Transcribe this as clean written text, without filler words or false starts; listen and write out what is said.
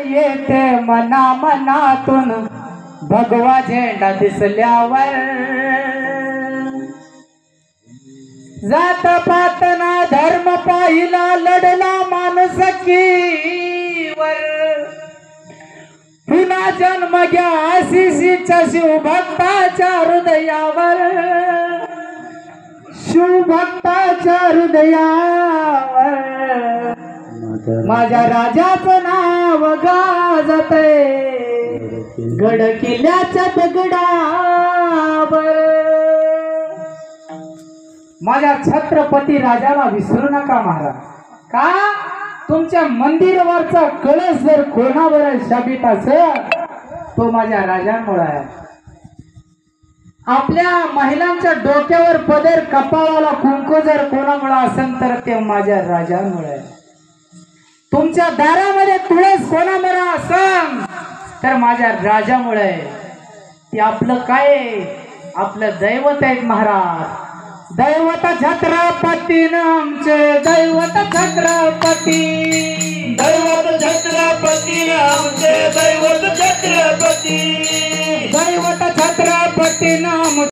येते मना मनातून भगवा झेंडा दिसल्यावर जात पातना धर्म पाहिला लढला माणुसकीवर पुन्हा जन्म घ्या आशिषीच्या शिवभक्ताच्या हृदयावर शिवभक्ताच्या हृदयावर माझ्या राजाचं नाव गाजते गड किल्ल्याच्या दगडावर माझ्या छत्रपती राजाला विसरू नका महाराज का तुमच्या मंदिरावरचा कळस जर कोणावर शाबित असेल तो माझ्या राजांमुळे आहे आपल्या महिलांच्या डोक्यावर पदर कपाळाला कुंकू जर कोणामुळे असेल तर ते माझ्या राजांमुळे तुमच्या दारामध्ये तुळस कोणामुळे असेल तर माझ्या राजामुळे ते आपलं काय आपलं दैवत आहे महाराज दैवत छत्रपती आमचे दैवत छत्रपती दैवत छत्रपती आमचे दैवत छत्रपती दैवत छत्रपती नाम